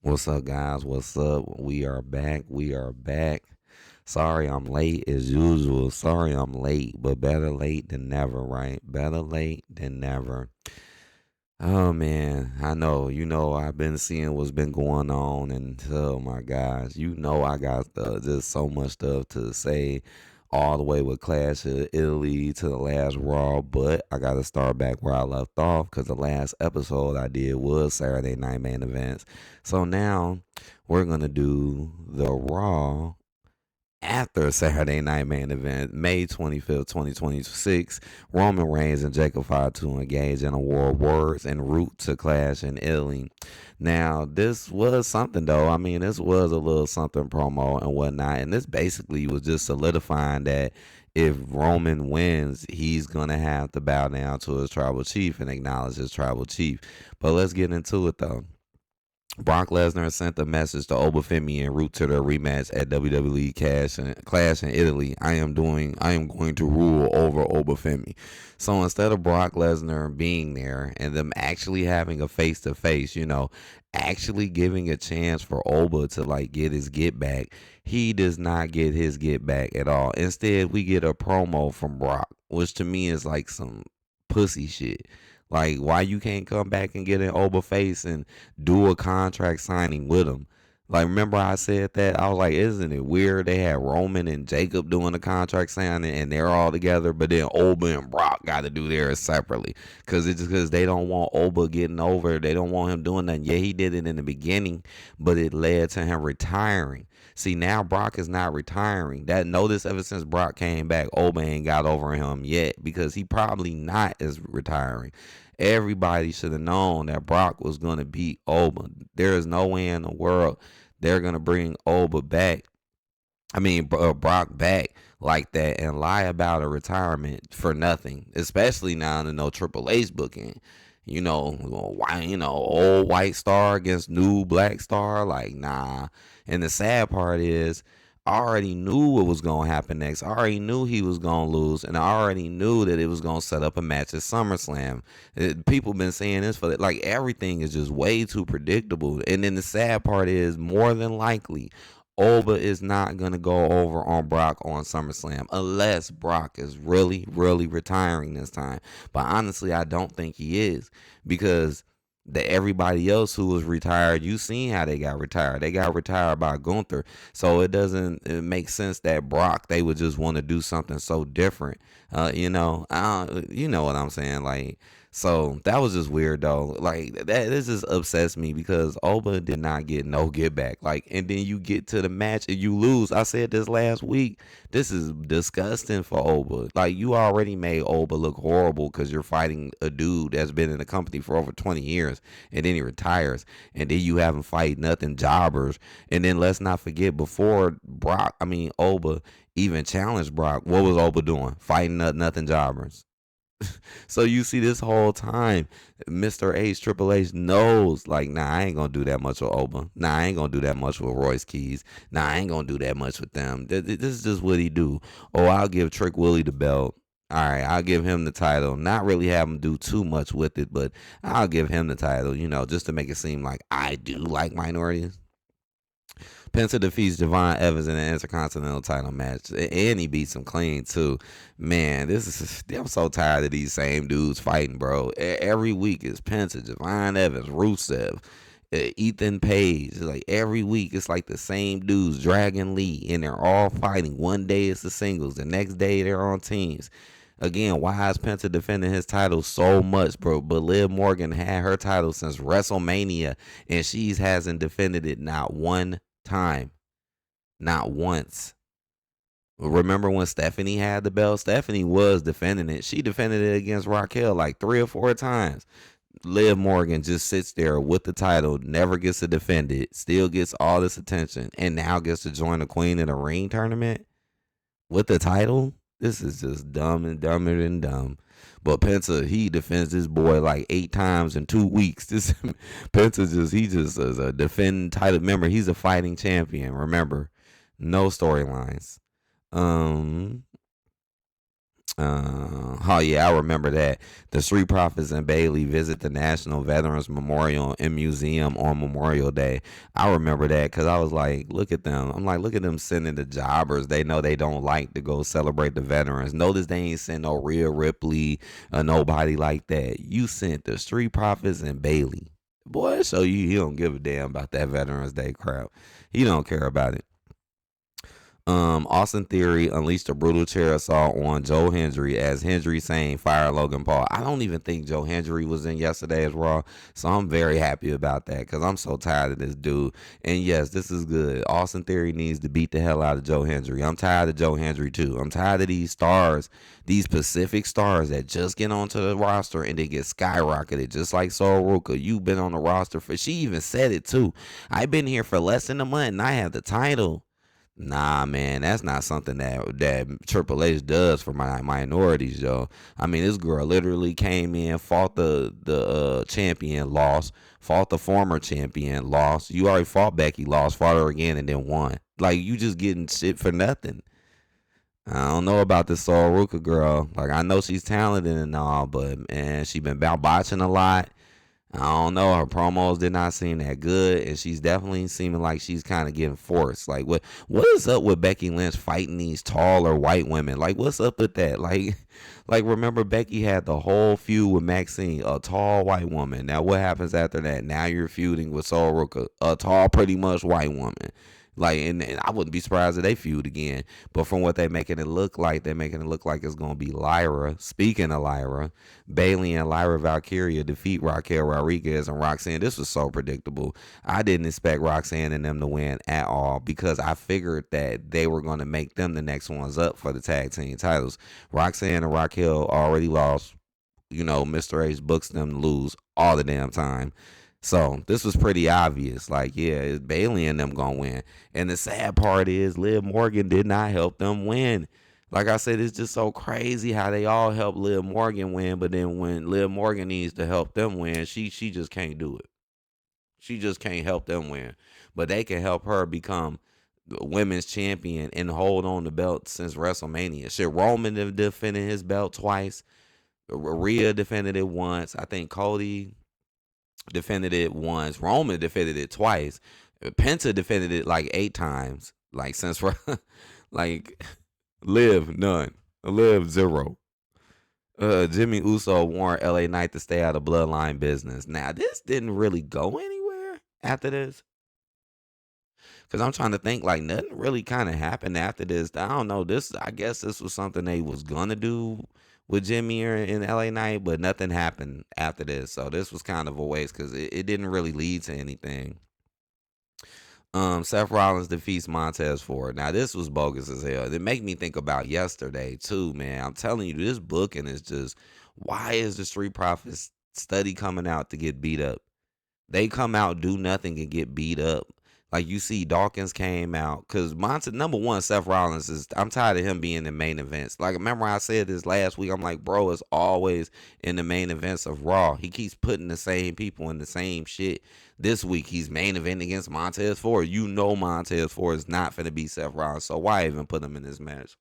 What's up, guys? What's up? We are back. We are back. Sorry I'm late as usual. Sorry I'm late, but better late than never, right? Better late than never. Oh man, I know. I've been seeing what's been going on, and oh my gosh, I got just so much stuff to say, all the way with Clash of Italy to the last Raw. But I got to start back where I left off because the last episode I did was Saturday Night Main Events. So now we're gonna do the Raw after Saturday Night Main Event, May 25th, 2026, Roman Reigns and Jacob Fatu engage in a war of words en route to clash in Italy. Now, this was something though. I mean, this was a little something promo and whatnot, and this basically was just solidifying that if Roman wins, he's gonna have to bow down to his tribal chief and acknowledge his tribal chief. But let's get into it though. Brock Lesnar sent a message to Obafemi en route to their rematch at WWE Clash in Italy. I am going to rule over Obafemi. So instead of Brock Lesnar being there and them actually having a face to face, actually giving a chance for Oba to like get his get back, he does not get his get back at all. Instead, we get a promo from Brock, which to me is like some pussy shit. Like, why you can't come back and get an Oba face and do a contract signing with him? Like, remember I said that? I was like, isn't it weird they had Roman and Jacob doing the contract signing and they're all together, but then Oba and Brock got to do theirs separately because it's just because they don't want Oba getting over. They don't want him doing nothing. Yeah, he did it in the beginning, but it led to him retiring. See, now Brock is not retiring. That notice ever since Brock came back, Oba ain't got over him yet because he probably not is retiring. Everybody should have known that Brock was going to beat Oba. There is no way in the world they're going to bring Oba back. Brock back like that and lie about a retirement for nothing, especially now in no Triple H booking. Old white star against new black star. Like, nah. And the sad part is, I already knew what was going to happen next. I already knew he was going to lose, and I already knew that it was going to set up a match at SummerSlam. People been saying this for like everything is just way too predictable. And then the sad part is, more than likely, Oba is not going to go over on Brock on SummerSlam unless Brock is really, really retiring this time. But honestly, I don't think he is because everybody else who was retired, you seen how they got retired. They got retired by Gunther. So it make sense that Brock, they would just want to do something so different. You know what I'm saying? Like, so that was just weird though. Like that, this just upsets me because Oba did not get no get back. Like, and then you get to the match and you lose. I said this last week. This is disgusting for Oba. Like, you already made Oba look horrible because you're fighting a dude that's been in the company for over 20 years, and then he retires, and then you have him fight nothing jobbers. And then let's not forget, before Oba even challenged Brock, what was Oba doing? Fighting nothing jobbers. So you see this whole time, Mr. H, Triple H knows, like, nah, I ain't gonna do that much with Oba. Nah, I ain't gonna do that much with Royce Keys. Nah, I ain't gonna do that much with them. This is just what he do. Oh, I'll give Trick Willie the belt. All right, I'll give him the title. Not really have him do too much with it, but I'll give him the title, just to make it seem like I do like minorities. Penta defeats Javon Evans in an Intercontinental title match, and he beats him clean too. Man, I'm so tired of these same dudes fighting, bro. Every week is Penta, Javon Evans, Rusev, Ethan Page. Like every week, it's like the same dudes, Dragon Lee, and they're all fighting. One day it's the singles, the next day they're on teams. Again, why is Penta defending his title so much, bro? But Liv Morgan had her title since WrestleMania, and she hasn't defended it not one time. Not once. Remember when Stephanie had the belt? Stephanie was defending it. She defended it against Raquel like 3 or 4 times. Liv Morgan just sits there with the title, never gets to defend it, still gets all this attention, and now gets to join the Queen in a Ring tournament with the title. This is just dumb and dumber than dumb. But Penta, he defends this boy like 8 times in 2 weeks. This Penta he just is a defending title member. He's a fighting champion. Remember, no storylines. Um, Oh yeah, I remember that. The Street Profits and Bailey visit the National Veterans Memorial and Museum on Memorial Day. I remember that because I was like, look at them. I'm like, look at them sending the jobbers. They know they don't like to go celebrate the veterans. Notice they ain't send no Rhea Ripley or nobody like that. You sent the Street Profits and Bailey. Boy, so you he don't give a damn about that Veterans Day crap. He don't care about it. Austin Theory unleashed a brutal chair assault on Joe Hendry as Hendry saying fire Logan Paul. I don't even think Joe Hendry was in yesterday's Raw, so I'm very happy about that because I'm so tired of this dude. And yes, this is good. Austin Theory needs to beat the hell out of Joe Hendry. I'm tired of Joe Hendry too. I'm tired of these stars, these Pacific stars that just get onto the roster and they get skyrocketed, just like Sol Ruka. You've been on the roster for, she even said it too. I've been here for less than a month and I have the title. Nah, man, that's not something that Triple H does for my minorities, yo. I mean, this girl literally came in, fought the champion, lost, fought the former champion, lost. You already fought Becky, lost, fought her again, and then won. Like you just getting shit for nothing. I don't know about this Sol Ruka girl. Like I know she's talented and all, but man, she been botching a lot. I don't know. Her promos did not seem that good, and she's definitely seeming like she's kind of getting forced. Like, what is up with Becky Lynch fighting these taller white women? Like, what's up with that? Like, like remember Becky had the whole feud with Maxine, a tall white woman. Now, what happens after that? Now you're feuding with Sol Ruka, a tall, pretty much white woman. Like, and I wouldn't be surprised if they feud again. But from what they're making it look like, they're making it look like it's going to be Lyra. Speaking of Lyra, Bailey and Lyra Valkyria defeat Raquel Rodriguez and Roxanne. This was so predictable. I didn't expect Roxanne and them to win at all because I figured that they were going to make them the next ones up for the tag team titles. Roxanne and Raquel already lost. You know, Mr. H books them to lose all the damn time. So this was pretty obvious. Like, yeah, it's Bailey and them gonna win. And the sad part is Liv Morgan did not help them win. Like I said, it's just so crazy how they all help Liv Morgan win, but then when Liv Morgan needs to help them win, she just can't do it. She just can't help them win. But they can help her become the women's champion and hold on the belt since WrestleMania. Shit, Roman defended his belt twice. Rhea defended it once. I think Cody defended it once. Roman defended it twice. Penta defended it like 8 times. Like since like Live none. Live zero. Jimmy Uso warned LA Knight to stay out of bloodline business. Now this didn't really go anywhere after this. Cause I'm trying to think like nothing really kind of happened after this. I don't know. This I guess this was something they was gonna do with Jimmy or in LA Knight, but nothing happened after this. So this was kind of a waste because it didn't really lead to anything. Seth Rollins defeats Montez Ford. Now this was bogus as hell. It make me think about yesterday too, man. I'm telling you, this booking is just why is the Street Profits study coming out to get beat up? They come out, do nothing, and get beat up. Like you see, Dawkins came out because number one, Seth Rollins is. I'm tired of him being in main events. Like remember I said this last week. I'm like, bro, it's always in the main events of Raw. He keeps putting the same people in the same shit. This week he's main event against Montez Ford. You know Montez Ford is not finna beat Seth Rollins, so why even put him in this match?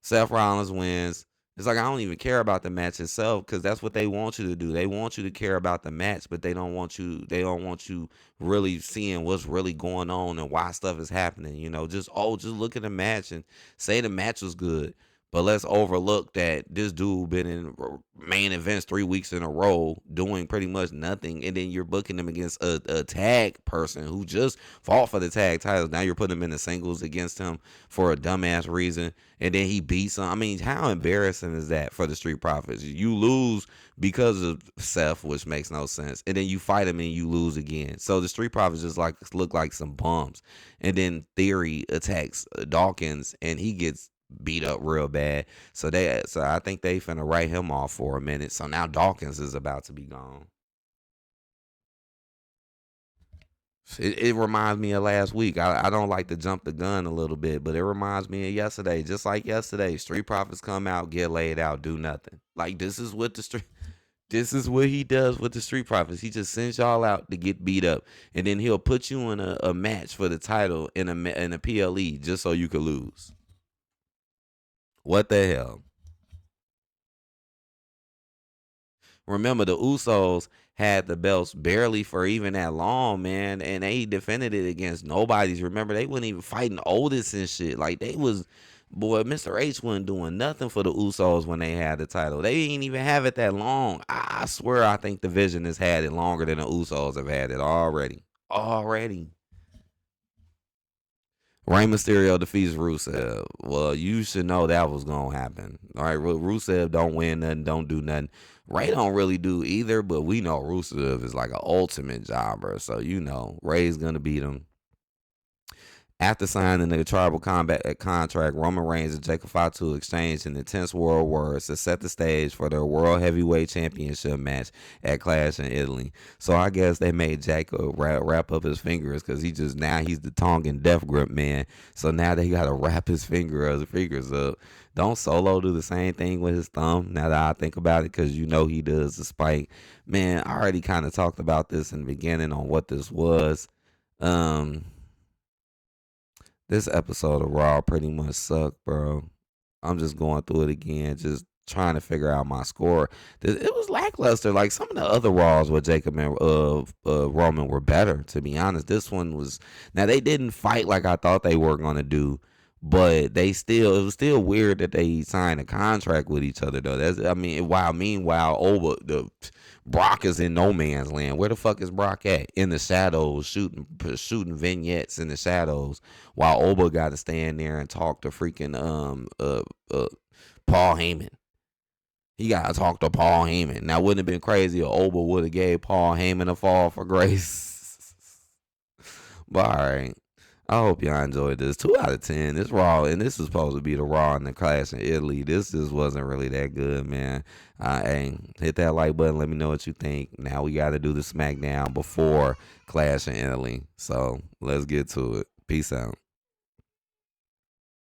Seth Rollins wins. It's like I don't even care about the match itself because that's what they want you to do. They want you to care about the match, but they don't want you. They don't want you really seeing what's really going on and why stuff is happening. You know, just look at the match and say the match was good. But let's overlook that this dude been in main events 3 weeks in a row doing pretty much nothing, and then you're booking him against a tag person who just fought for the tag titles. Now you're putting him in the singles against him for a dumbass reason, and then he beats him. I mean, how embarrassing is that for the Street Profits? You lose because of Seth, which makes no sense, and then you fight him and you lose again. So the Street Profits just like look like some bums, and then Theory attacks Dawkins, and he gets beat up real bad. So I think they finna write him off for a minute. So now Dawkins is about to be gone. It reminds me of last week. I don't like to jump the gun a little bit, but it reminds me of yesterday. Just like yesterday, Street Profits come out, get laid out, do nothing. Like this is what the street. This is what he does with the Street Profits. He just sends y'all out to get beat up, and then he'll put you in a match for the title in a PLE just so you could lose. What the hell? Remember, the Usos had the belts barely for even that long, man, and they defended it against nobody's. Remember, they wasn't even fighting Otis and shit. Like they was, boy, Mr. H wasn't doing nothing for the Usos when they had the title. They didn't even have it that long. I swear, I think the Vision has had it longer than the Usos have had it already. Already. Rey Mysterio defeats Rusev. Well, you should know that was gonna happen. All right, Rusev don't win nothing, don't do nothing. Ray don't really do either, but we know Rusev is like an ultimate jobber, so you know Ray's gonna beat him. After signing the tribal combat contract, Roman Reigns and Jacob Fatu exchanged an intense world words to set the stage for their World Heavyweight Championship match at Clash in Italy. So I guess they made Jacob wrap up his fingers because he's the Tongan death grip man. So now they got to wrap his fingers up. Don't Solo do the same thing with his thumb? Now that I think about it, because you know he does the spike. Man, I already kind of talked about this in the beginning on what this was. Um, this episode of Raw pretty much sucked, bro. I'm just going through it again, just trying to figure out my score. It was lackluster. Like some of the other Raws with Jacob and Roman were better, to be honest. This one was, now they didn't fight like I thought they were gonna do, but it was still weird that they signed a contract with each other though. That's, I mean, while meanwhile, over the Brock is in no man's land. Where the fuck is Brock at? In the shadows, shooting vignettes in the shadows, while Oba got to stand there and talk to freaking Paul Heyman. He got to talk to Paul Heyman. Now, wouldn't it have been crazy if Oba would have gave Paul Heyman a fall for grace? But all right. I hope y'all enjoyed this. 2 out of 10. This Raw, and this was supposed to be the Raw in the Clash in Italy. This just wasn't really that good, man. Hey, hit that like button. Let me know what you think. Now we got to do the SmackDown before Clash in Italy. So let's get to it. Peace out.